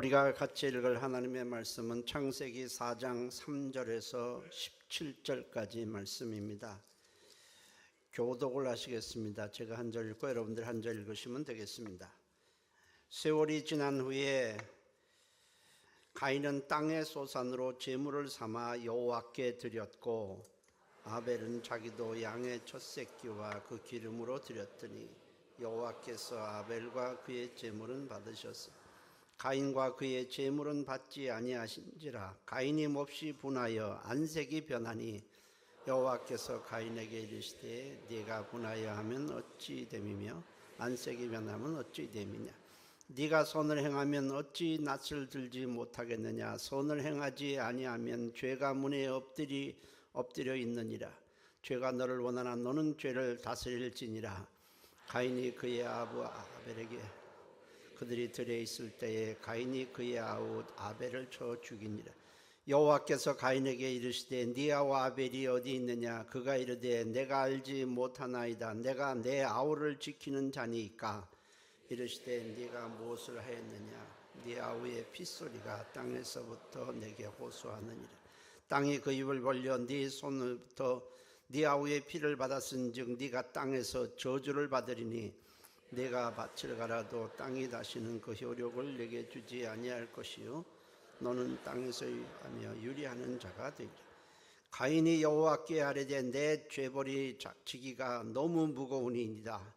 우리가 같이 읽을 하나님의 말씀은 창세기 4장 3절에서 17절까지 말씀입니다. 교독을 하시겠습니다. 제가 한 절 읽고 여러분들 한 절 읽으시면 되겠습니다. 세월이 지난 후에 가인은 땅의 소산으로 제물을 삼아 여호와께 드렸고 아벨은 자기도 양의 첫 새끼와 그 기름으로 드렸더니 여호와께서 아벨과 그의 제물은 받으셨으니 가인과 그의 제물은 받지 아니하신지라. 가인이 몹시 분하여 안색이 변하니 여호와께서 가인에게 이르시되 네가 분하여 하면 어찌 됨이며 안색이 변하면 어찌 됨이냐. 네가 선을 행하면 어찌 낯을 들지 못하겠느냐. 선을 행하지 아니하면 죄가 문에 엎드려 있느니라. 죄가 너를 원하나 너는 죄를 다스릴지니라. 가인이 그의 아부 아벨에게 그들이 들에 있을 때에 가인이 그의 아우 아벨을 쳐 죽이니라. 여호와께서 가인에게 이르시되 네 아우 아벨이 어디 있느냐. 그가 이르되 내가 알지 못하나이다. 내가 내 아우를 지키는 자니이까. 이르시되 네가 무엇을 하였느냐. 네 아우의 핏소리가 땅에서부터 내게 호소하느니라. 땅이 그 입을 벌려 네 손으로부터 네 아우의 피를 받았은즉 네가 땅에서 저주를 받으리니 내가 밭을 갈아도 땅이 다시는 그 효력을 내게 주지 아니할 것이요 너는 땅에서 하며 유리하는 자가 되리라. 가인이 여호와께 아뢰되 내 죄벌이 지기가 너무 무거우니이다.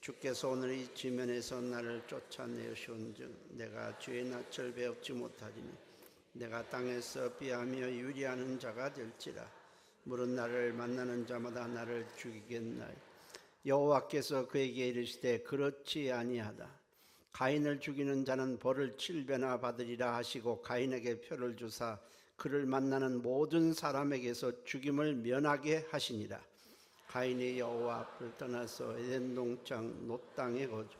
주께서 오늘 이 지면에서 나를 쫓아내시온즉 내가 죄의 낯을 배웁지 못하리니 내가 땅에서 피하며 유리하는 자가 될지라. 물은 나를 만나는 자마다 나를 죽이겠나이다. 여호와께서 그에게 이르시되 그렇지 아니하다. 가인을 죽이는 자는 벌을 7배나 받으리라 하시고 가인에게 표를 주사 그를 만나는 모든 사람에게서 죽임을 면하게 하시니라. 가인이 여호와 앞을 떠나서 에덴 동창 놋 땅에 거주.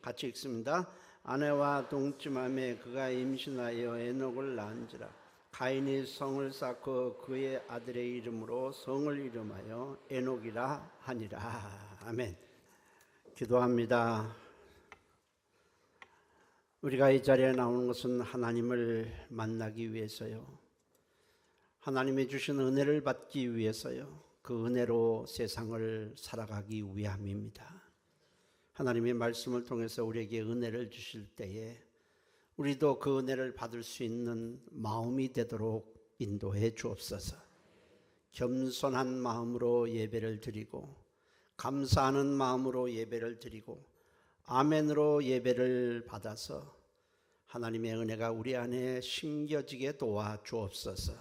같이 읽습니다. 아내와 동침함에 그가 임신하여 에녹을 낳은지라. 가인이 성을 쌓고 그의 아들의 이름으로 성을 이름하여 에녹이라 하니라. 아멘. 기도합니다. 우리가 이 자리에 나오는 것은 하나님을 만나기 위해서요, 하나님이 주신 은혜를 받기 위해서요, 그 은혜로 세상을 살아가기 위함입니다. 하나님의 말씀을 통해서 우리에게 은혜를 주실 때에 우리도 그 은혜를 받을 수 있는 마음이 되도록 인도해 주옵소서. 겸손한 마음으로 예배를 드리고 감사하는 마음으로 예배를 드리고 아멘으로 예배를 받아서 하나님의 은혜가 우리 안에 심겨지게 도와 주옵소서.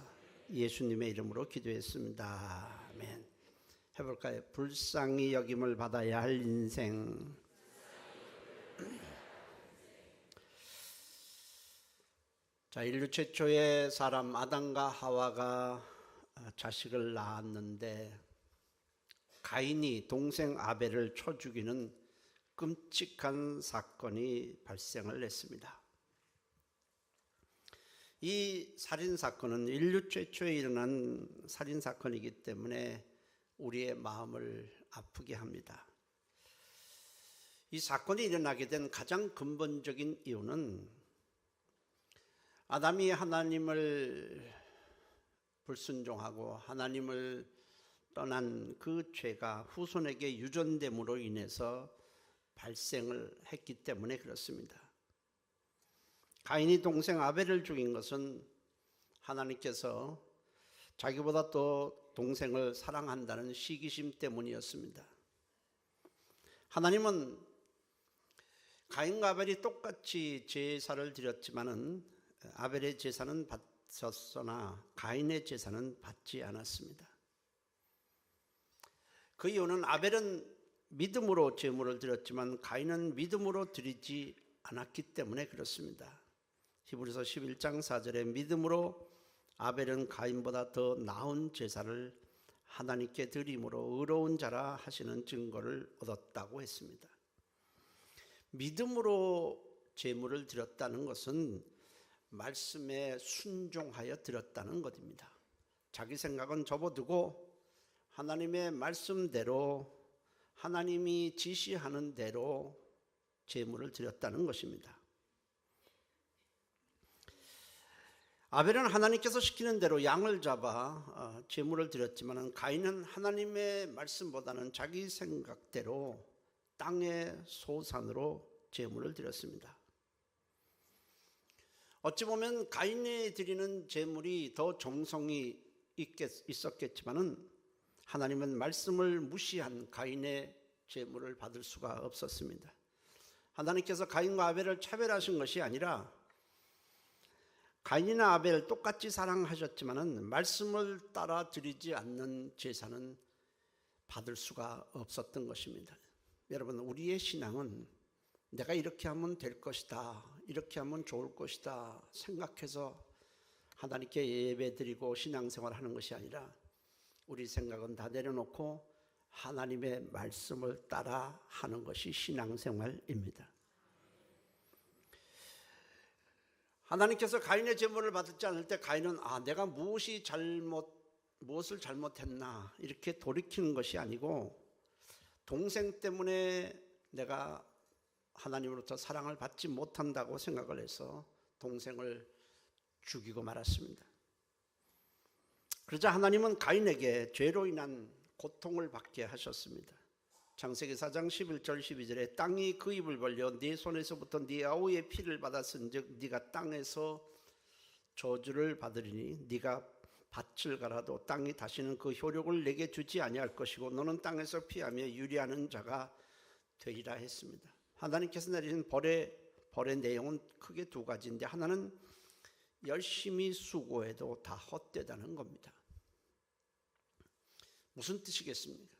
예수님의 이름으로 기도했습니다. 아멘. 해볼까요? 불쌍히 여김을 받아야 할 인생. 자, 인류 최초의 사람 아담과 하와가 자식을 낳았는데 가인이 동생 아벨을 쳐 죽이는 끔찍한 사건이 발생을 했습니다. 이 살인사건은 인류 최초에 일어난 살인사건이기 때문에 우리의 마음을 아프게 합니다. 이 사건이 일어나게 된 가장 근본적인 이유는 아담이 하나님을 불순종하고 하나님을 떠난 그 죄가 후손에게 유전됨으로 인해서 발생을 했기 때문에 그렇습니다. 가인이 동생 아벨을 죽인 것은 하나님께서 자기보다 또 동생을 사랑한다는 시기심 때문이었습니다. 하나님은 가인과 아벨이 똑같이 제사를 드렸지만은 아벨의 제사는 받았으나 가인의 제사는 받지 않았습니다. 그 이유는 아벨은 믿음으로 제물을 드렸지만 가인은 믿음으로 드리지 않았기 때문에 그렇습니다. 히브리서 11장 4절에 믿음으로 아벨은 가인보다 더 나은 제사를 하나님께 드림으로 의로운 자라 하시는 증거를 얻었다고 했습니다. 믿음으로 제물을 드렸다는 것은 말씀에 순종하여 드렸다는 것입니다. 자기 생각은 접어두고 하나님의 말씀대로 하나님이 지시하는 대로 제물을 드렸다는 것입니다. 아벨은 하나님께서 시키는 대로 양을 잡아 제물을 드렸지만 가인은 하나님의 말씀보다는 자기 생각대로 땅의 소산으로 제물을 드렸습니다. 어찌 보면 가인이 드리는 제물이 더 정성이 있었겠지만 하나님은 말씀을 무시한 가인의 제물을 받을 수가 없었습니다. 하나님께서 가인과 아벨을 차별하신 것이 아니라 가인이나 아벨 똑같이 사랑하셨지만 말씀을 따라 드리지 않는 제사는 받을 수가 없었던 것입니다. 여러분, 우리의 신앙은 내가 이렇게 하면 될 것이다, 이렇게 하면 좋을 것이다 생각해서 하나님께 예배드리고 신앙생활 하는 것이 아니라 우리 생각은 다 내려놓고 하나님의 말씀을 따라 하는 것이 신앙생활입니다. 하나님께서 가인의 제물을 받지 않을 때 가인은 내가 무엇을 잘못했나 이렇게 돌이키는 것이 아니고 동생 때문에 내가 하나님으로부터 사랑을 받지 못한다고 생각을 해서 동생을 죽이고 말았습니다. 그러자 하나님은 가인에게 죄로 인한 고통을 받게 하셨습니다. 창세기 4장 11절 12절에 땅이 그 입을 벌려 네 손에서부터 네 아우의 피를 받았은즉 네가 땅에서 저주를 받으리니 네가 밭을 갈아도 땅이 다시는 그 효력을 내게 주지 아니할 것이고 너는 땅에서 피하며 유리하는 자가 되리라 했습니다. 하나님께서 내리신 벌의 내용은 크게 두 가지인데 하나는 열심히 수고해도 다 헛되다는 겁니다. 무슨 뜻이겠습니까?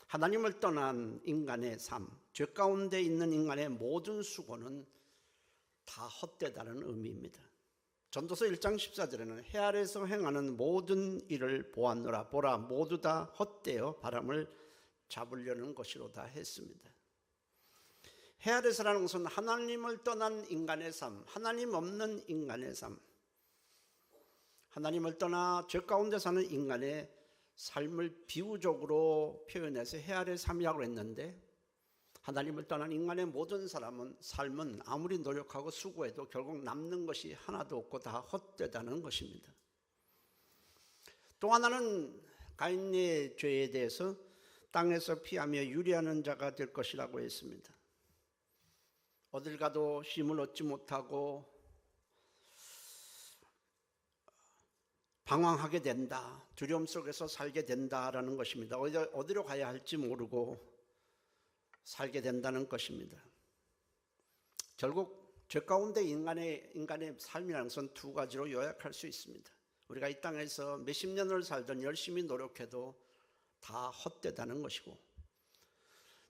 하나님을 떠난 인간의 삶, 죄 가운데 있는 인간의 모든 수고는 다 헛되다는 의미입니다. 전도서 1장 14절에는 해 아래에서 행하는 모든 일을 보았노라. 보라, 모두 다 헛되어 바람을 잡으려는 것이로다 했습니다. 해 아래서라는 것은 하나님을 떠난 인간의 삶, 하나님 없는 인간의 삶, 하나님을 떠나 죄 가운데 사는 인간의 삶을 비유적으로 표현해서 해 아래 삶이라고 했는데 하나님을 떠난 인간의 모든 삶은 아무리 노력하고 수고해도 결국 남는 것이 하나도 없고 다 헛되다는 것입니다. 또 하나는 가인의 죄에 대해서 땅에서 피하며 유리하는 자가 될 것이라고 했습니다. 어딜 가도 쉼을 얻지 못하고 방황하게 된다, 두려움 속에서 살게 된다라는 것입니다. 어디로 가야 할지 모르고 살게 된다는 것입니다. 결국 죄 가운데 인간의 삶이라는 것은 두 가지로 요약할 수 있습니다. 우리가 이 땅에서 몇십 년을 살던 열심히 노력해도 다 헛되다는 것이고,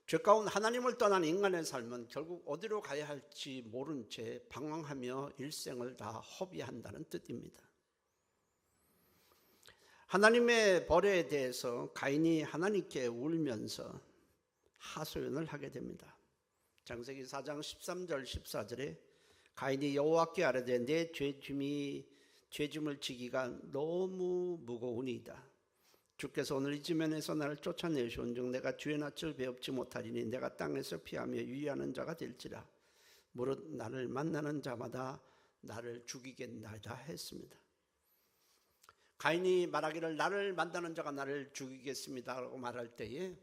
죄 가운데 하나님을 떠난 인간의 삶은 결국 어디로 가야 할지 모른 채 방황하며 일생을 다 허비한다는 뜻입니다. 하나님의 벌에 대해서 가인이 하나님께 울면서 하소연을 하게 됩니다. 창세기 4장 13절 14절에 가인이 여호와께 아뢰되 내 죄짐을 지기가 너무 무거우니이다. 주께서 오늘 이 지면에서 나를 쫓아내시온즉 내가 주의 낯을 배웁지 못하리니 내가 땅에서 피하며 유의하는 자가 될지라. 무릇 나를 만나는 자마다 나를 죽이겠나이다 했습니다. 가인이 말하기를 나를 만나는 자가 나를 죽이겠습니다 라고 말할 때에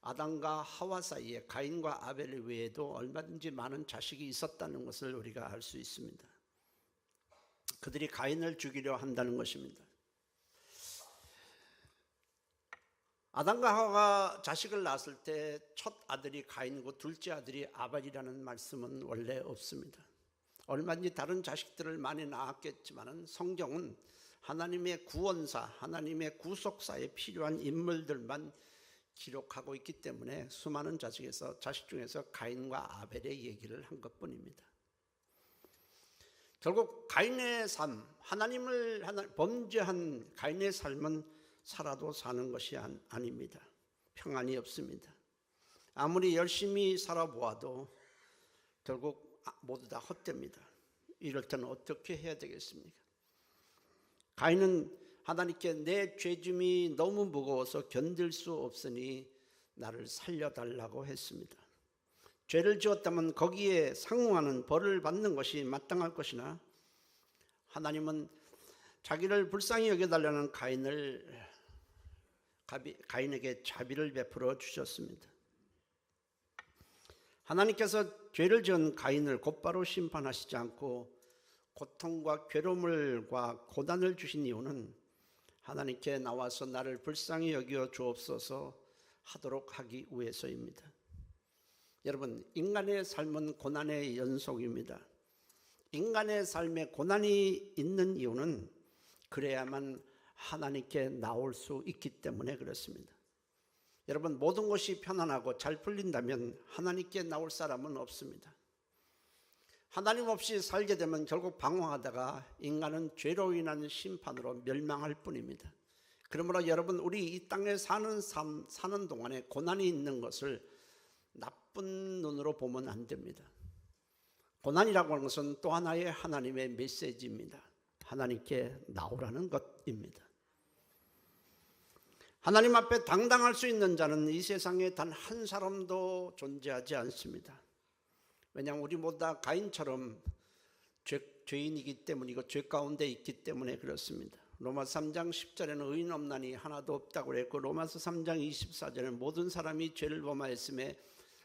아담과 하와 사이에 가인과 아벨 외에도 얼마든지 많은 자식이 있었다는 것을 우리가 알 수 있습니다. 그들이 가인을 죽이려 한다는 것입니다. 아담과 하와가 자식을 낳았을 때 첫 아들이 가인이고 둘째 아들이 아벨이라는 말씀은 원래 없습니다. 얼마든지 다른 자식들을 많이 낳았겠지만 성경은 하나님의 구원사, 하나님의 구속사에 필요한 인물들만 기록하고 있기 때문에 수많은 자식 중에서 가인과 아벨의 얘기를 한 것뿐입니다. 결국 가인의 삶, 범죄한 가인의 삶은 살아도 사는 것이 아닙니다. 평안이 없습니다. 아무리 열심히 살아보아도 결국 모두 다 헛됩니다. 이럴 때는 어떻게 해야 되겠습니까? 가인은 하나님께 내 죄짐이 너무 무거워서 견딜 수 없으니 나를 살려달라고 했습니다. 죄를 지었다면 거기에 상응하는 벌을 받는 것이 마땅할 것이나 하나님은 자기를 불쌍히 여겨달라는 가인에게 자비를 베풀어 주셨습니다. 하나님께서 죄를 지은 가인을 곧바로 심판하시지 않고 고통과 괴로움과 고난을 주신 이유는 하나님께 나와서 나를 불쌍히 여겨 주옵소서 하도록 하기 위해서입니다. 여러분, 인간의 삶은 고난의 연속입니다. 인간의 삶에 고난이 있는 이유는 그래야만 하나님께 나올 수 있기 때문에 그렇습니다. 여러분, 모든 것이 편안하고 잘 풀린다면 하나님께 나올 사람은 없습니다. 하나님 없이 살게 되면 결국 방황하다가 인간은 죄로 인한 심판으로 멸망할 뿐입니다. 그러므로 여러분, 우리 이 땅에 사는 동안에 고난이 있는 것을 나쁜 눈으로 보면 안 됩니다. 고난이라고 하는 것은 또 하나의 하나님의 메시지입니다. 하나님께 나오라는 것입니다. 하나님 앞에 당당할 수 있는 자는 이 세상에 단 한 사람도 존재하지 않습니다. 왜냐하면 우리 모두 다 가인처럼 죄인이기 때문이고 죄 가운데 있기 때문에 그렇습니다. 로마서 3장 10절에는 의인 없나니 하나도 없다고 그랬고, 로마서 3장 24절에는 모든 사람이 죄를 범하였음에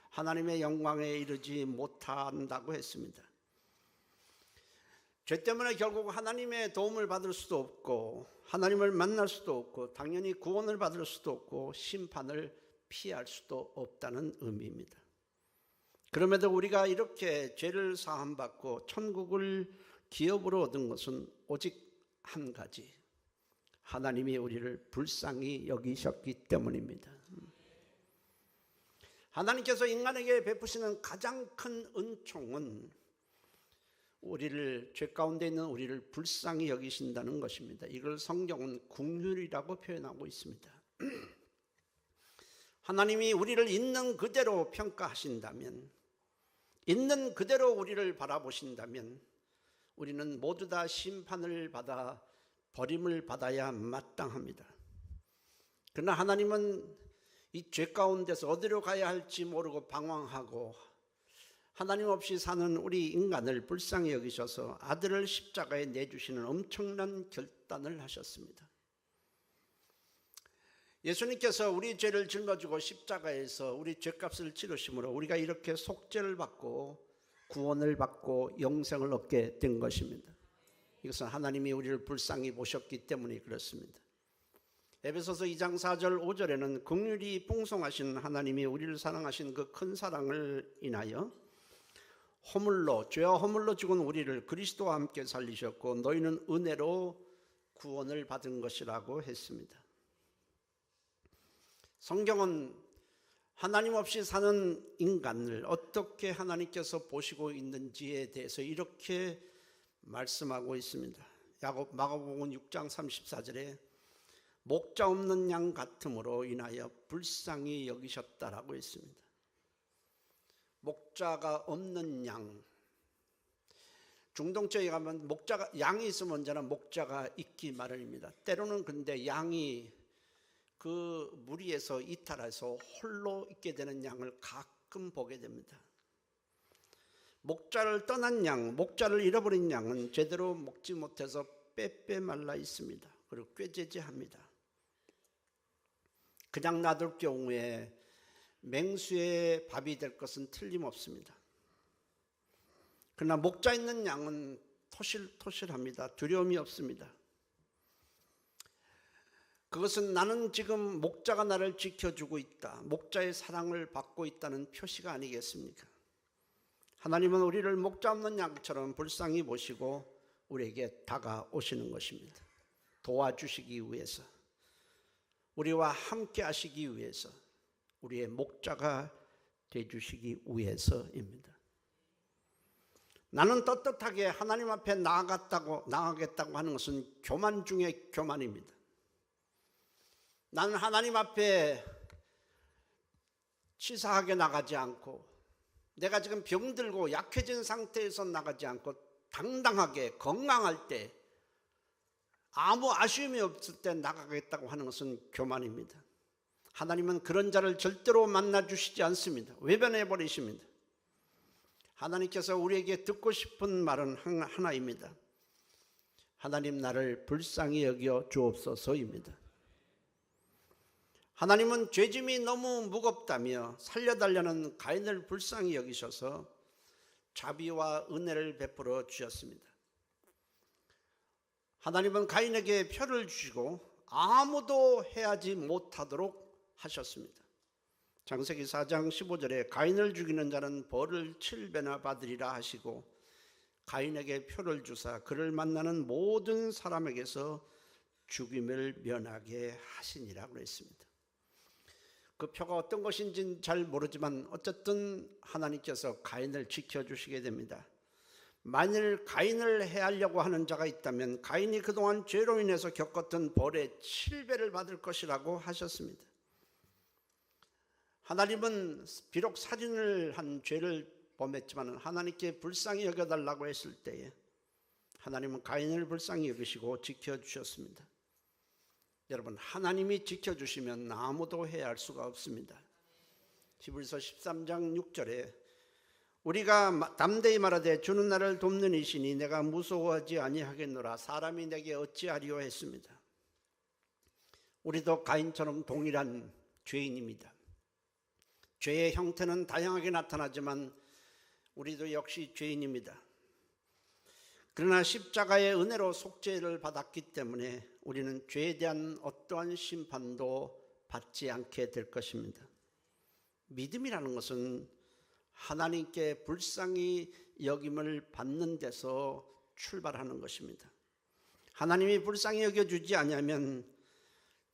하나님의 영광에 이르지 못한다고 했습니다. 죄 때문에 결국 하나님의 도움을 받을 수도 없고 하나님을 만날 수도 없고 당연히 구원을 받을 수도 없고 심판을 피할 수도 없다는 의미입니다. 그럼에도 우리가 이렇게 죄를 사함받고 천국을 기업으로 얻은 것은 오직 한 가지, 하나님이 우리를 불쌍히 여기셨기 때문입니다. 하나님께서 인간에게 베푸시는 가장 큰 은총은 우리를, 죄 가운데 있는 우리를 불쌍히 여기신다는 것입니다. 이걸 성경은 긍휼이라고 표현하고 있습니다. 하나님이 우리를 있는 그대로 평가하신다면, 있는 그대로 우리를 바라보신다면 우리는 모두 다 심판을 받아 버림을 받아야 마땅합니다. 그러나 하나님은 이 죄 가운데서 어디로 가야 할지 모르고 방황하고 하나님 없이 사는 우리 인간을 불쌍히 여기셔서 아들을 십자가에 내주시는 엄청난 결단을 하셨습니다. 예수님께서 우리 죄를 짊어지고 십자가에서 우리 죄값을 치르심으로 우리가 이렇게 속죄를 받고 구원을 받고 영생을 얻게 된 것입니다. 이것은 하나님이 우리를 불쌍히 보셨기 때문에 그렇습니다. 에베소서 2장 4절 5절에는 긍휼이 풍성하신 하나님이 우리를 사랑하신 그 큰 사랑을 인하여 죄와 허물로 죽은 우리를 그리스도와 함께 살리셨고 너희는 은혜로 구원을 받은 것이라고 했습니다. 성경은 하나님 없이 사는 인간을 어떻게 하나님께서 보시고 있는지에 대해서 이렇게 말씀하고 있습니다. 마가복음 6장 34절에 목자 없는 양 같음으로 인하여 불쌍히 여기셨다라고 했습니다. 목자가 없는 양, 중동쪽에 가면 양이 있으면 언제나 목자가 있기 마련입니다. 때로는 근데 양이 그 무리에서 이탈해서 홀로 있게 되는 양을 가끔 보게 됩니다. 목자를 떠난 양, 목자를 잃어버린 양은 제대로 먹지 못해서 빼빼 말라 있습니다. 그리고 꾀죄죄합니다. 그냥 놔둘 경우에 맹수의 밥이 될 것은 틀림없습니다. 그러나 목자 있는 양은 토실토실합니다. 두려움이 없습니다. 그것은 나는 지금 목자가 나를 지켜주고 있다, 목자의 사랑을 받고 있다는 표시가 아니겠습니까? 하나님은 우리를 목자 없는 양처럼 불쌍히 보시고 우리에게 다가오시는 것입니다. 도와주시기 위해서, 우리와 함께 하시기 위해서, 우리의 목자가 되주시기 위해서입니다. 나는 떳떳하게 하나님 앞에 나아가겠다고 하는 것은 교만 중에 교만입니다. 나는 하나님 앞에 치사하게 나가지 않고 내가 지금 병들고 약해진 상태에서 나가지 않고 당당하게 건강할 때 아무 아쉬움이 없을 때 나가겠다고 하는 것은 교만입니다. 하나님은 그런 자를 절대로 만나주시지 않습니다. 외면해 버리십니다. 하나님께서 우리에게 듣고 싶은 말은 하나입니다. 하나님 나를 불쌍히 여겨 주옵소서입니다. 하나님은 죄짐이 너무 무겁다며 살려달라는 가인을 불쌍히 여기셔서 자비와 은혜를 베풀어 주셨습니다. 하나님은 가인에게 표를 주시고 아무도 해하지 못하도록 하셨습니다. 창세기 4장 15절에 가인을 죽이는 자는 벌을 7배나 받으리라 하시고 가인에게 표를 주사 그를 만나는 모든 사람에게서 죽임을 면하게 하시니라고 했습니다. 그 표가 어떤 것인지는 잘 모르지만 어쨌든 하나님께서 가인을 지켜주시게 됩니다. 만일 가인을 해하려고 하는 자가 있다면 가인이 그동안 죄로 인해서 겪었던 벌의 7배를 받을 것이라고 하셨습니다. 하나님은 비록 살인을 한 죄를 범했지만 하나님께 불쌍히 여겨달라고 했을 때에 하나님은 가인을 불쌍히 여기시고 지켜주셨습니다. 여러분, 하나님이 지켜주시면 아무도 해할 수가 없습니다. 히브리서 13장 6절에 우리가 담대히 말하되 주는 나를 돕는 이시니 내가 무서워하지 아니하겠노라 사람이 내게 어찌하리요 했습니다. 우리도 가인처럼 동일한 죄인입니다. 죄의 형태는 다양하게 나타나지만 우리도 역시 죄인입니다. 그러나 십자가의 은혜로 속죄를 받았기 때문에 우리는 죄에 대한 어떠한 심판도 받지 않게 될 것입니다. 믿음이라는 것은 하나님께 불쌍히 여김을 받는 데서 출발하는 것입니다. 하나님이 불쌍히 여겨주지 않으면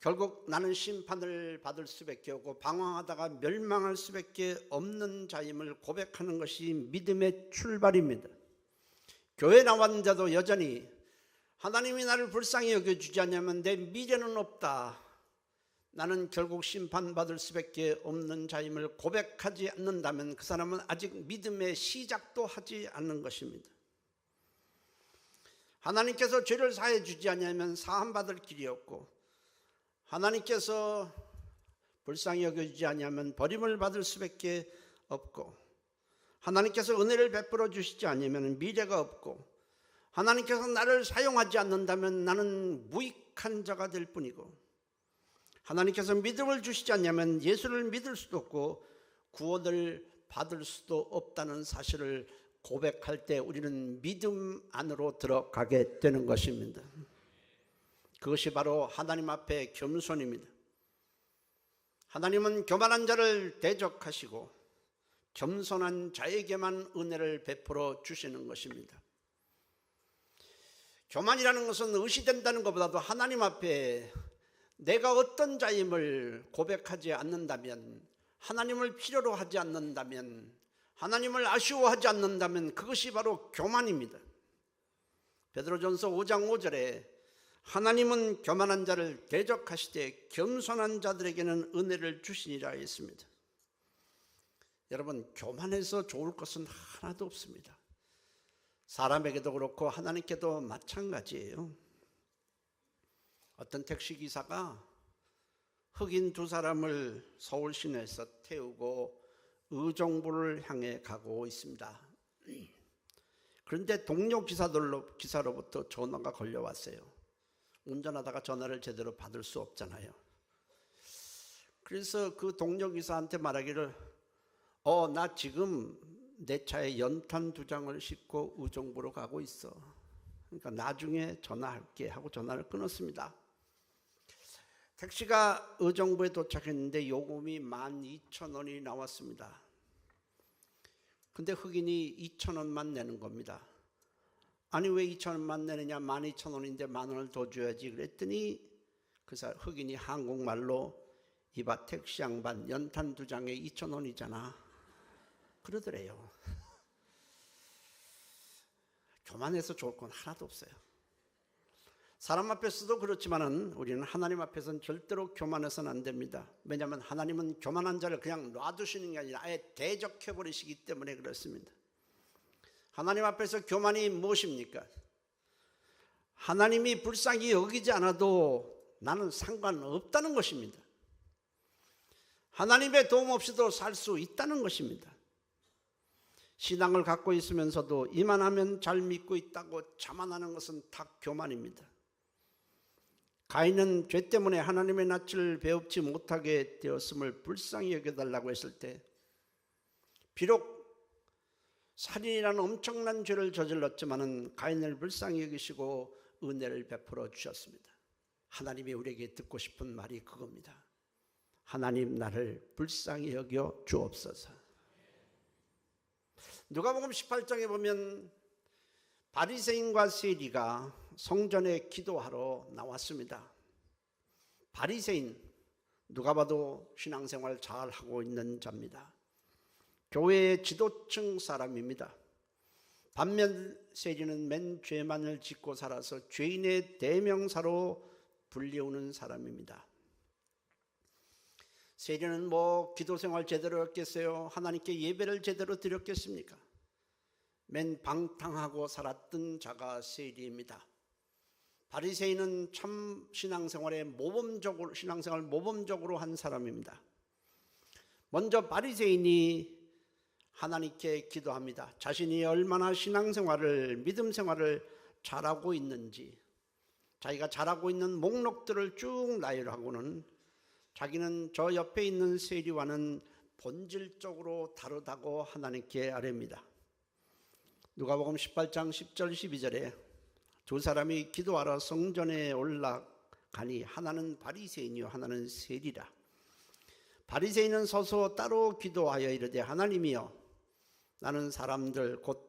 결국 나는 심판을 받을 수밖에 없고 방황하다가 멸망할 수밖에 없는 자임을 고백하는 것이 믿음의 출발입니다. 교회 나왔는데도 여전히 하나님이 나를 불쌍히 여겨주지 않으면 내 미래는 없다, 나는 결국 심판받을 수밖에 없는 자임을 고백하지 않는다면 그 사람은 아직 믿음의 시작도 하지 않는 것입니다. 하나님께서 죄를 사해 주지 않으면 사함받을 길이 없고 하나님께서 불쌍히 여겨주지 않으면 버림을 받을 수밖에 없고 하나님께서 은혜를 베풀어 주시지 않으면 미래가 없고 하나님께서 나를 사용하지 않는다면 나는 무익한 자가 될 뿐이고 하나님께서 믿음을 주시지 않으면 예수를 믿을 수도 없고 구원을 받을 수도 없다는 사실을 고백할 때 우리는 믿음 안으로 들어가게 되는 것입니다. 그것이 바로 하나님 앞에 겸손입니다. 하나님은 교만한 자를 대적하시고 겸손한 자에게만 은혜를 베풀어 주시는 것입니다. 교만이라는 것은 의시된다는 것보다도 하나님 앞에 내가 어떤 자임을 고백하지 않는다면, 하나님을 필요로 하지 않는다면, 하나님을 아쉬워하지 않는다면 그것이 바로 교만입니다. 베드로전서 5장 5절에 하나님은 교만한 자를 대적하시되 겸손한 자들에게는 은혜를 주시니라 했습니다. 여러분, 교만해서 좋을 것은 하나도 없습니다. 사람에게도 그렇고 하나님께도 마찬가지예요. 어떤 택시기사가 흑인 두 사람을 서울 시내에서 태우고 의정부를 향해 가고 있습니다. 그런데 동료 기사로부터 전화가 걸려왔어요. 운전하다가 전화를 제대로 받을 수 없잖아요. 그래서 그 동료 기사한테 말하기를 나 지금 내 차에 연탄 2장을 싣고 의정부로 가고 있어. 그러니까 나중에 전화할게 하고 전화를 끊었습니다. 택시가 의정부에 도착했는데 요금이 12,000원이 나왔습니다. 근데 흑인이 2,000원만 내는 겁니다. 아니 왜 2,000원만 내느냐, 12,000원인데 10,000원을 더 줘야지 그랬더니 흑인이 한국말로 이봐 택시 양반 연탄 2장에 2,000원이잖아 그러더래요. 교만해서 좋을 건 하나도 없어요. 사람 앞에서도 그렇지만은 우리는 하나님 앞에서는 절대로 교만해서는 안 됩니다. 왜냐하면 하나님은 교만한 자를 그냥 놔두시는 게 아니라 아예 대적해버리시기 때문에 그렇습니다. 하나님 앞에서 교만이 무엇입니까? 하나님이 불쌍히 여기지 않아도 나는 상관없다는 것입니다. 하나님의 도움 없이도 살 수 있다는 것입니다. 신앙을 갖고 있으면서도 이만하면 잘 믿고 있다고 자만하는 것은 다 교만입니다. 가인은 죄 때문에 하나님의 낯을 배웁지 못하게 되었음을 불쌍히 여겨달라고 했을 때 비록 살인이라는 엄청난 죄를 저질렀지만은 가인을 불쌍히 여기시고 은혜를 베풀어 주셨습니다. 하나님이 우리에게 듣고 싶은 말이 그겁니다. 하나님 나를 불쌍히 여겨 주옵소서. 누가복음 18장에 보면 바리새인과 세리가 성전에 기도하러 나왔습니다. 바리새인, 누가 봐도 신앙생활 잘하고 있는 자입니다. 교회의 지도층 사람입니다. 반면 세리는 맨 죄만을 짓고 살아서 죄인의 대명사로 불리우는 사람입니다. 세리는 기도생활 제대로 했겠어요? 하나님께 예배를 제대로 드렸겠습니까? 맨 방탕하고 살았던 자가 세리입니다. 바리새인은 참 신앙생활을 모범적으로 한 사람입니다. 먼저 바리새인이 하나님께 기도합니다. 자신이 얼마나 신앙생활을, 믿음생활을 잘하고 있는지, 자기가 잘하고 있는 목록들을 쭉 나열하고는 자기는 저 옆에 있는 세리와는 본질적으로 다르다고 하나님께 아뢰입니다. 누가복음 18장 10절 12절에 두 사람이 기도하러 성전에 올라가니 하나는 바리새인이요 하나는 세리라. 바리새인은 서서 따로 기도하여 이르되 하나님이여 나는 사람들 곧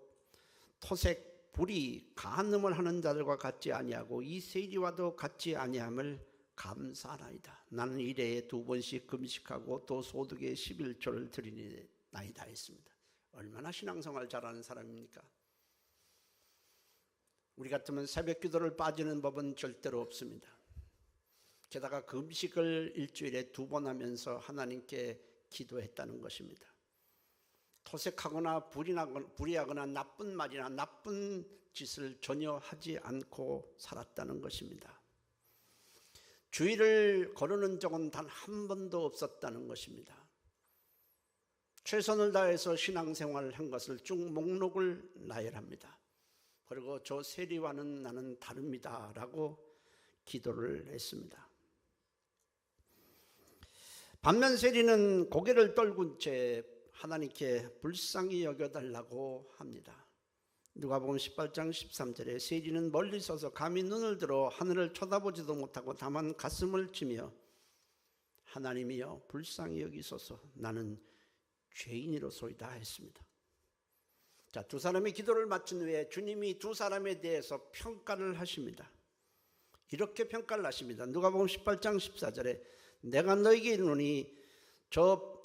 토색 불의 간음을 하는 자들과 같지 아니하고 이 세리와도 같지 아니함을 감사하나이다. 나는 일해에 2번씩 금식하고 또 소득의 11조를 드리나이다 했습니다. 얼마나 신앙생활 잘하는 사람입니까? 우리 같으면 새벽 기도를 빠지는 법은 절대로 없습니다. 게다가 금식을 일주일에 2번 하면서 하나님께 기도했다는 것입니다. 토색하거나 불의하거나 나쁜 말이나 나쁜 짓을 전혀 하지 않고 살았다는 것입니다. 주의를 거르는 적은 단 한 번도 없었다는 것입니다. 최선을 다해서 신앙생활을 한 것을 쭉 목록을 나열합니다. 그리고 저 세리와는 나는 다릅니다 라고 기도를 했습니다. 반면 세리는 고개를 떨군 채 하나님께 불쌍히 여겨달라고 합니다. 누가복음 18장 13절에 세리는 멀리 서서 감히 눈을 들어 하늘을 쳐다보지도 못하고 다만 가슴을 치며 하나님이여 불쌍히 여기소서 나는 죄인이로소이다 했습니다. 자, 두 사람이 기도를 마친 후에 주님이 두 사람에 대해서 평가를 하십니다. 이렇게 평가를 하십니다. 누가복음 18장 14절에 내가 너에게 이르노니 저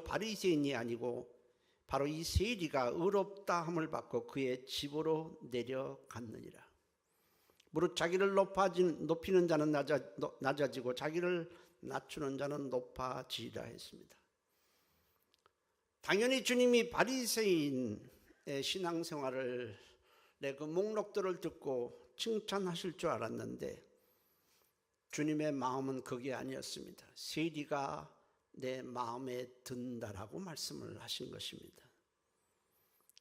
바리새인이 아니고 바로 이 세리가 의롭다 함을 받고 그의 집으로 내려갔느니라. 무릇 자기를 높이는 자는 낮아지고 자기를 낮추는 자는 높아지리라 했습니다. 당연히 주님이 바리새인의 신앙생활을 그 목록들을 듣고 칭찬하실 줄 알았는데 주님의 마음은 그게 아니었습니다. 세리가 내 마음에 든다라고 말씀을 하신 것입니다.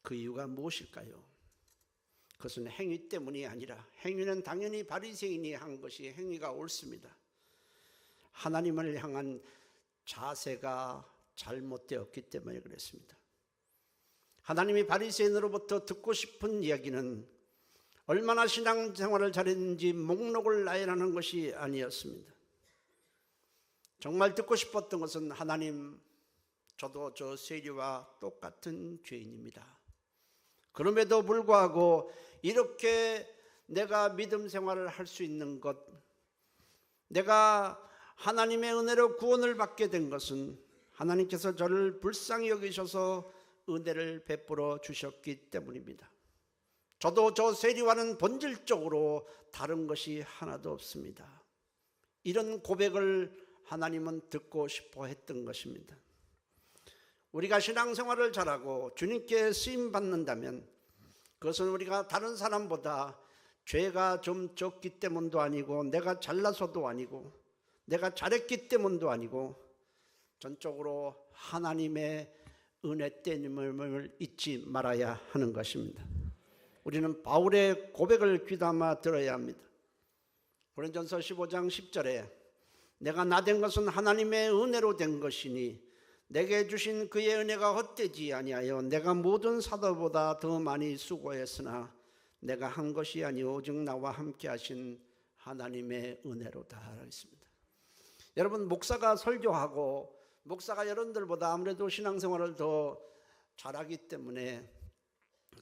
그 이유가 무엇일까요? 그것은 행위 때문이 아니라 행위는 당연히 바리새인이 한 것이 행위가 옳습니다. 하나님을 향한 자세가 잘못되었기 때문에 그랬습니다. 하나님이 바리새인으로부터 듣고 싶은 이야기는 얼마나 신앙생활을 잘했는지 목록을 나열하는 것이 아니었습니다. 정말 듣고 싶었던 것은 하나님, 저도 저 세리와 똑같은 죄인입니다. 그럼에도 불구하고 이렇게 내가 믿음 생활을 할 수 있는 것, 내가 하나님의 은혜로 구원을 받게 된 것은 하나님께서 저를 불쌍히 여기셔서 은혜를 베풀어 주셨기 때문입니다. 저도 저 세리와는 본질적으로 다른 것이 하나도 없습니다. 이런 고백을 하나님은 듣고 싶어 했던 것입니다. 우리가 신앙생활을 잘하고 주님께 쓰임 받는다면 그것은 우리가 다른 사람보다 죄가 좀 적기 때문도 아니고 내가 잘나서도 아니고 내가 잘했기 때문도 아니고 전적으로 하나님의 은혜 때문임을 잊지 말아야 하는 것입니다. 우리는 바울의 고백을 귀담아 들어야 합니다. 고린도전서 15장 10절에 내가 나된 것은 하나님의 은혜로 된 것이니 내게 주신 그의 은혜가 헛되지 아니하여 내가 모든 사도보다 더 많이 수고했으나 내가 한 것이 아니오 오직 나와 함께 하신 하나님의 은혜로다 하겠습니다. 여러분, 목사가 설교하고 목사가 여러분들보다 아무래도 신앙생활을 더 잘하기 때문에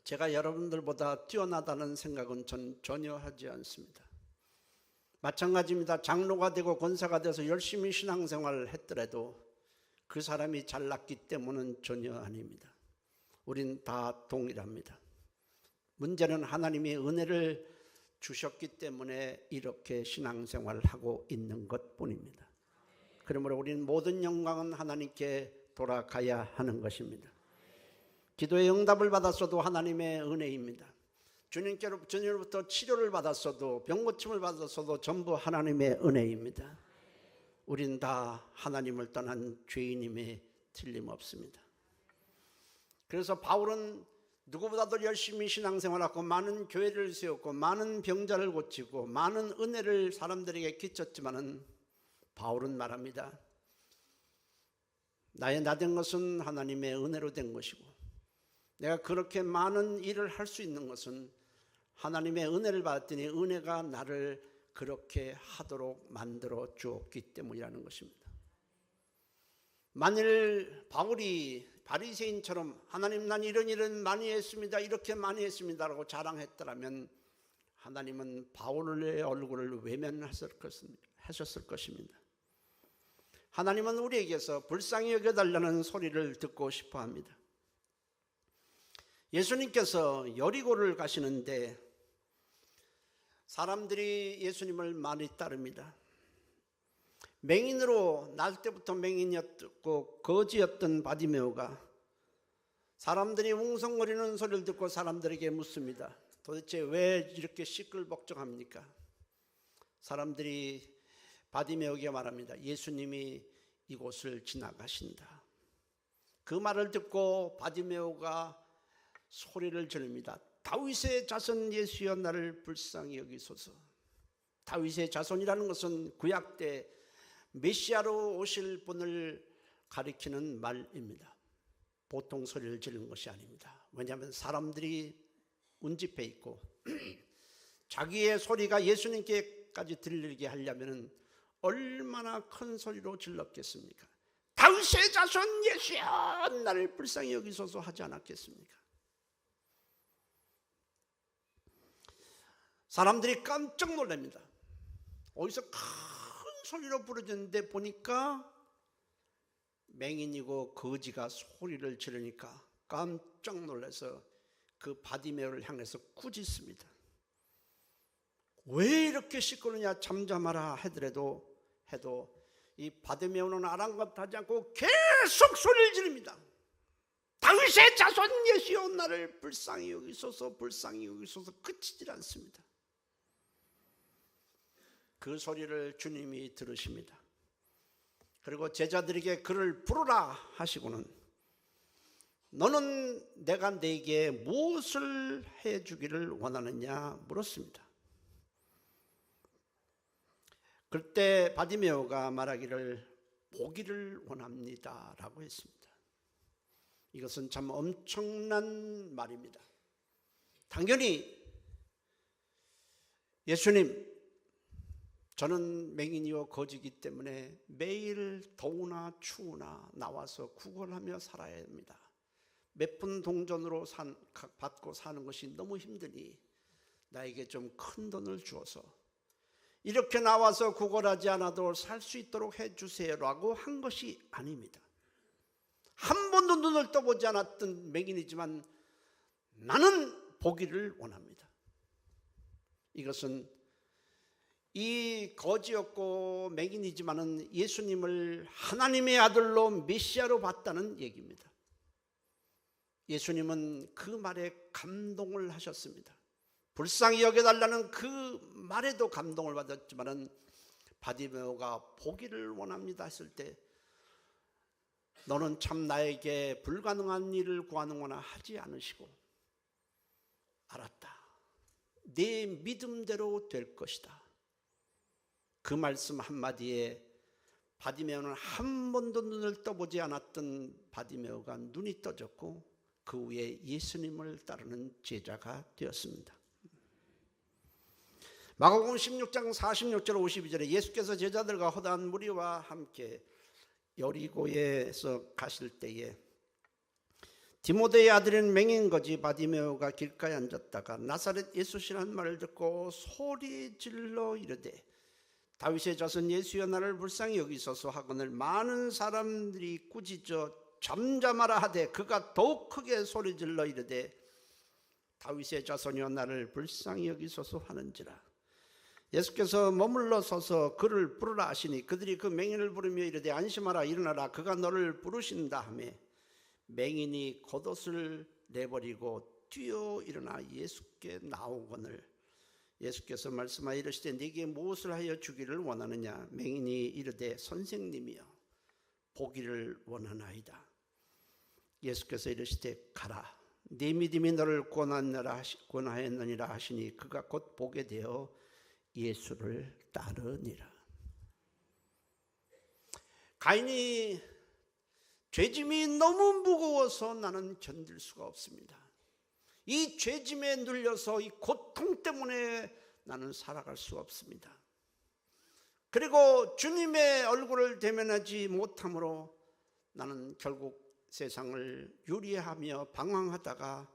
제가 여러분들보다 뛰어나다는 생각은 전혀 하지 않습니다. 마찬가지입니다. 장로가 되고 권사가 돼서 열심히 신앙생활을 했더라도 그 사람이 잘났기 때문은 전혀 아닙니다. 우린 다 동일합니다. 문제는 하나님이 은혜를 주셨기 때문에 이렇게 신앙생활을 하고 있는 것뿐입니다. 그러므로 우리는 모든 영광은 하나님께 돌아가야 하는 것입니다. 기도의 응답을 받았어도 하나님의 은혜입니다. 주님으로부터 치료를 받았어도 병고침을 받았어도 전부 하나님의 은혜입니다. 우린 다 하나님을 떠난 죄인임에 틀림없습니다. 그래서 바울은 누구보다도 열심히 신앙생활하고 많은 교회를 세웠고 많은 병자를 고치고 많은 은혜를 사람들에게 끼쳤지만은 바울은 말합니다. 나의 나된 것은 하나님의 은혜로 된 것이고 내가 그렇게 많은 일을 할 수 있는 것은 하나님의 은혜를 받았더니 은혜가 나를 그렇게 하도록 만들어 주었기 때문이라는 것입니다. 만일 바울이 바리새인처럼 하나님 난 이런 일은 많이 했습니다, 이렇게 많이 했습니다라고 자랑했더라면 하나님은 바울의 얼굴을 외면하셨을 것입니다. 하나님은 우리에게서 불쌍히 여겨달라는 소리를 듣고 싶어 합니다. 예수님께서 여리고를 가시는데 사람들이 예수님을 많이 따릅니다. 맹인으로 날 때부터 맹인이었고 거지였던 바디메오가 사람들이 웅성거리는 소리를 듣고 사람들에게 묻습니다. 도대체 왜 이렇게 시끌벅적합니까? 사람들이 바디메오에게 말합니다. 예수님이 이곳을 지나가신다. 그 말을 듣고 바디메오가 소리를 지릅니다. 다윗의 자손 예수여 나를 불쌍히 여기소서. 다윗의 자손이라는 것은 구약 때 메시아로 오실 분을 가리키는 말입니다. 보통 소리를 지르는 것이 아닙니다. 왜냐하면 사람들이 운집해 있고 자기의 소리가 예수님께까지 들리게 하려면 얼마나 큰 소리로 질렀겠습니까? 다윗의 자손 예수여 나를 불쌍히 여기소서 하지 않았겠습니까? 사람들이 깜짝 놀랍니다. 어디서 큰 소리로 부르짖는데 보니까 맹인이고 거지가 소리를 지르니까 깜짝 놀라서 그 바디메오를 향해서 꾸짖습니다. 왜 이렇게 시끄러냐 잠잠하라 하더라도 이 바디메오는 아랑곳하지 않고 계속 소리를 지릅니다. 다윗의 자손 예수여 나를 불쌍히 여기소서 불쌍히 여기소서 그치질 않습니다. 그 소리를 주님이 들으십니다. 그리고 제자들에게 그를 부르라 하시고는 너는 내가 네게 무엇을 해주기를 원하느냐 물었습니다. 그때 바디메오가 말하기를 보기를 원합니다 라고 했습니다. 이것은 참 엄청난 말입니다. 당연히 예수님 저는 맹인이요 거지기 때문에 매일 더우나 추우나 나와서 구걸하며 살아야 합니다. 몇 푼 동전으로 받고 사는 것이 너무 힘드니 나에게 좀 큰 돈을 주어서 이렇게 나와서 구걸하지 않아도 살 수 있도록 해주세요라고 한 것이 아닙니다. 한 번도 눈을 떠보지 않았던 맹인이지만 나는 보기를 원합니다. 이것은 이 거지였고 맹인이지만은 예수님을 하나님의 아들로 메시아로 봤다는 얘기입니다. 예수님은 그 말에 감동을 하셨습니다. 불쌍히 여겨달라는 그 말에도 감동을 받았지만은 바디메오가 보기를 원합니다 했을 때 너는 참 나에게 불가능한 일을 구하는구나 하지 않으시고 알았다. 내 믿음대로 될 것이다. 그 말씀 한마디에 바디메오는 한 번도 눈을 떠보지 않았던 바디메오가 눈이 떠졌고 그 후에 예수님을 따르는 제자가 되었습니다. 마가복음 16장 46절 52절에 예수께서 제자들과 허다한 무리와 함께 여리고에서 가실 때에 디모데의 아들인 맹인거지 바디메오가 길가에 앉았다가 나사렛 예수시라는 말을 듣고 소리 질러 이르되 다윗의 자손 예수여 나를 불쌍히 여기소서 하거늘 많은 사람들이 꾸짖어 잠잠하라 하되 그가 더욱 크게 소리 질러 이르되 다윗의 자손이여 나를 불쌍히 여기소서 하는지라. 예수께서 머물러 서서 그를 부르라 하시니 그들이 그 맹인을 부르며 이르되 안심하라 일어나라 그가 너를 부르신다 하며 맹인이 겉옷을 내버리고 뛰어 일어나 예수께 나오거늘 예수께서 말씀하여 이르시되 네게 무엇을 하여 주기를 원하느냐. 맹인이 이르되 선생님이여 보기를 원하나이다. 예수께서 이르시되 가라 네 믿음이 너를 구원하였느니라 하시니 그가 곧 보게 되어 예수를 따르니라. 가인이 죄짐이 너무 무거워서 나는 견딜 수가 없습니다. 이 죄짐에 눌려서 이 고통 때문에 나는 살아갈 수가 없습니다. 그리고 주님의 얼굴을 대면하지 못함으로 나는 결국 세상을 유리하며 방황하다가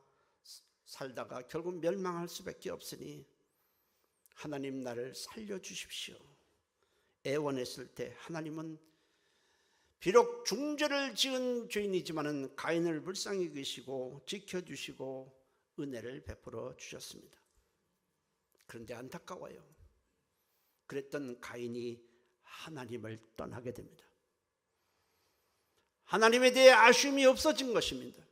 살다가 결국 멸망할 수밖에 없으니 하나님 나를 살려주십시오. 애원했을 때 하나님은 비록 중죄를 지은 죄인이지만 가인을 불쌍히 여기시고 지켜주시고 은혜를 베풀어 주셨습니다. 그런데 안타까워요. 그랬던 가인이 하나님을 떠나게 됩니다. 하나님에 대해 아쉬움이 없어진 것입니다.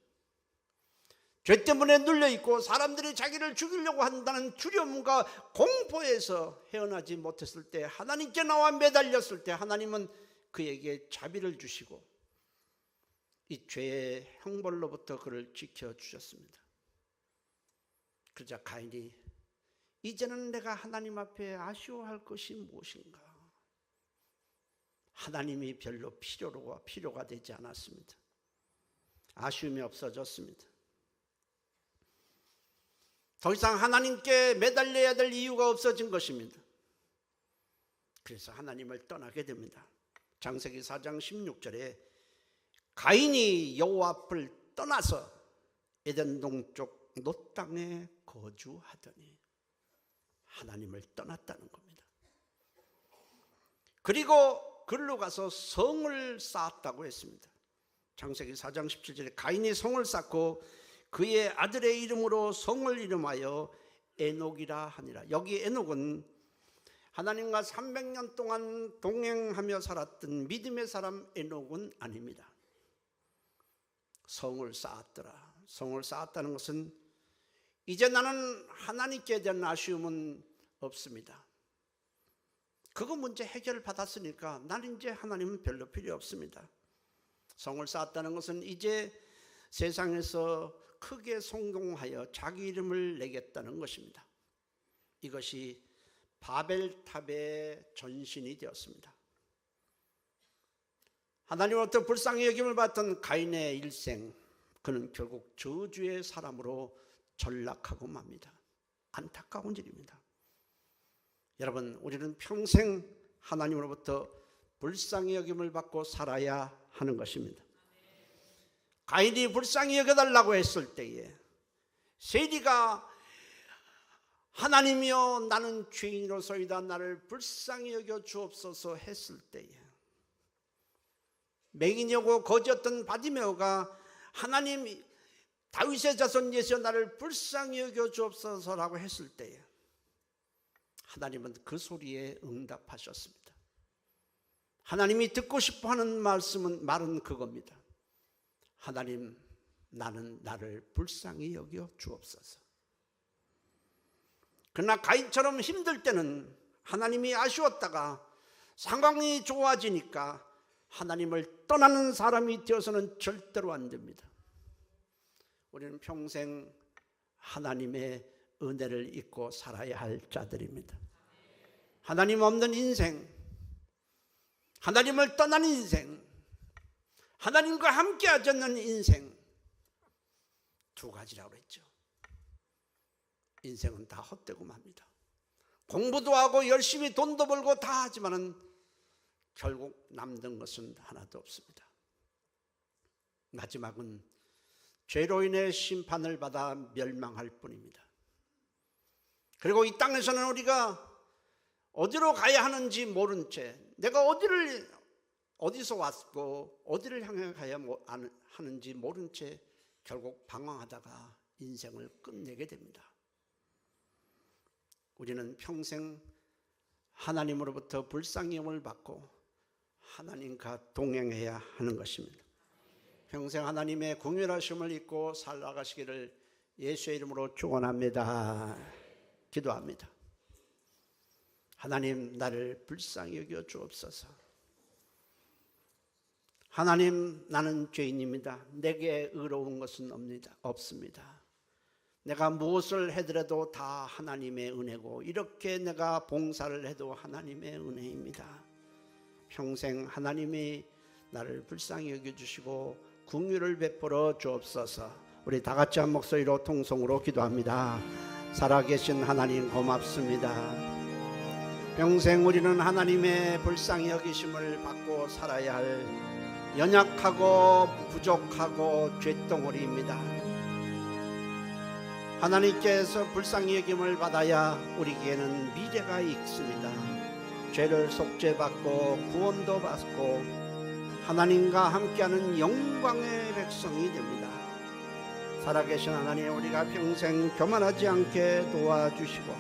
죄 때문에 눌려있고 사람들이 자기를 죽이려고 한다는 두려움과 공포에서 헤어나지 못했을 때 하나님께 나와 매달렸을 때 하나님은 그에게 자비를 주시고 이 죄의 형벌로부터 그를 지켜주셨습니다. 그러자 가인이 이제는 내가 하나님 앞에 아쉬워할 것이 무엇인가. 하나님이 별로 필요가 되지 않았습니다. 아쉬움이 없어졌습니다. 더 이상 하나님께 매달려야 될 이유가 없어진 것입니다. 그래서 하나님을 떠나게 됩니다. 창세기 4장 16절에 가인이 여호와 앞을 떠나서 에덴 동쪽 놋 땅에 거주하더니 하나님을 떠났다는 겁니다. 그리고 글로 가서 성을 쌓았다고 했습니다. 창세기 4장 17절에 가인이 성을 쌓고 그의 아들의 이름으로 성을 이름하여 에녹이라 하니라. 여기 에녹은 하나님과 300년 동안 동행하며 살았던 믿음의 사람 에녹은 아닙니다. 성을 쌓았더라. 성을 쌓았다는 것은 이제 나는 하나님께 대한 아쉬움은 없습니다. 그거 문제 해결을 받았으니까 나는 이제 하나님은 별로 필요 없습니다. 성을 쌓았다는 것은 이제 세상에서 크게 성공하여 자기 이름을 내겠다는 것입니다. 이것이 바벨탑의 전신이 되었습니다. 하나님으로부터 불쌍히 여김을 받던 가인의 일생, 그는 결국 저주의 사람으로 전락하고 맙니다. 안타까운 일입니다. 여러분, 우리는 평생 하나님으로부터 불쌍히 여김을 받고 살아야 하는 것입니다. 가인이 불쌍히 여겨달라고 했을 때에 세리가 하나님이여 나는 죄인으로서이다 나를 불쌍히 여겨 주옵소서 했을 때에 맹인이고 거지였던 바디메오가 하나님 다윗의 자손 예수여 나를 불쌍히 여겨 주옵소서라고 했을 때에 하나님은 그 소리에 응답하셨습니다. 하나님이 듣고 싶어하는 말은 그겁니다. 하나님, 나는 나를 불쌍히 여겨 주옵소서. 그러나 가인처럼 힘들 때는 하나님이 아쉬웠다가 상황이 좋아지니까 하나님을 떠나는 사람이 되어서는 절대로 안 됩니다. 우리는 평생 하나님의 은혜를 잊고 살아야 할 자들입니다. 하나님 없는 인생, 하나님을 떠나는 인생, 하나님과 함께 하지 않는 인생, 두 가지라고 했죠. 인생은 다 헛되고 맙니다. 공부도 하고 열심히 돈도 벌고 다 하지만은 결국 남는 것은 하나도 없습니다. 마지막은 죄로 인해 심판을 받아 멸망할 뿐입니다. 그리고 이 땅에서는 우리가 어디로 가야 하는지 모른 채, 내가 어디서 왔고 어디를 향해 가야 하는지 모른 채 결국 방황하다가 인생을 끝내게 됩니다. 우리는 평생 하나님으로부터 불쌍히 여김을 받고 하나님과 동행해야 하는 것입니다. 평생 하나님의 긍휼하심을 잊고 살아가시기를 예수의 이름으로 축원합니다. 기도합니다. 하나님, 나를 불쌍히 여겨 주옵소서. 하나님, 나는 죄인입니다. 내게 의로운 것은 없습니다. 내가 무엇을 해더라도 다 하나님의 은혜고, 이렇게 내가 봉사를 해도 하나님의 은혜입니다. 평생 하나님이 나를 불쌍히 여겨주시고 긍휼을 베풀어 주옵소서. 우리 다 같이 한 목소리로 통성으로 기도합니다. 살아계신 하나님 고맙습니다. 평생 우리는 하나님의 불쌍히 여기심을 받고 살아야 할 연약하고 부족하고 쇳덩어리입니다. 하나님께서 불쌍히 여김을 받아야 우리에게는 미래가 있습니다. 죄를 속죄받고 구원도 받고 하나님과 함께하는 영광의 백성이 됩니다. 살아계신 하나님, 우리가 평생 교만하지 않게 도와주시고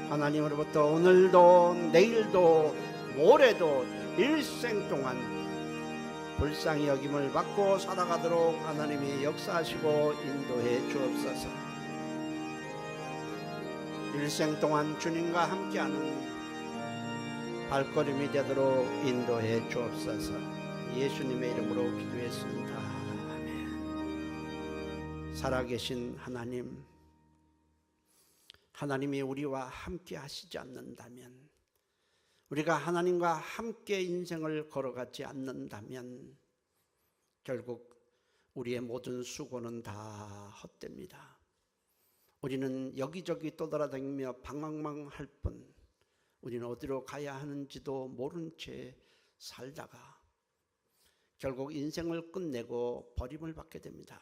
하나님으로부터 오늘도 내일도 모레도 일생 동안 불쌍히 여김을 받고 살아가도록 하나님이 역사하시고 인도해 주옵소서. 일생 동안 주님과 함께하는 발걸음이 되도록 인도해 주옵소서. 예수님의 이름으로 기도했습니다. 아멘. 살아계신 하나님, 하나님이 우리와 함께 하시지 않는다면, 우리가 하나님과 함께 인생을 걸어가지 않는다면 결국 우리의 모든 수고는 다 헛됩니다. 우리는 여기저기 떠돌아다니며 방황할 뿐, 우리는 어디로 가야 하는지도 모른 채 살다가 결국 인생을 끝내고 버림을 받게 됩니다.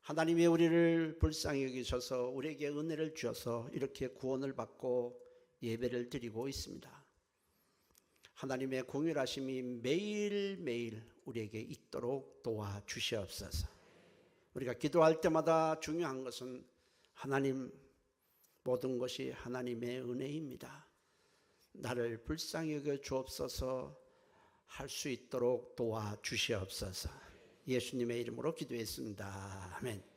하나님이 우리를 불쌍히 여기셔서 우리에게 은혜를 주셔서 이렇게 구원을 받고 예배를 드리고 있습니다. 하나님의 긍휼하심이 매일매일 우리에게 있도록 도와주시옵소서. 우리가 기도할 때마다 중요한 것은 하나님, 모든 것이 하나님의 은혜입니다. 나를 불쌍히 여겨 주옵소서 할 수 있도록 도와주시옵소서. 예수님의 이름으로 기도했습니다. 아멘.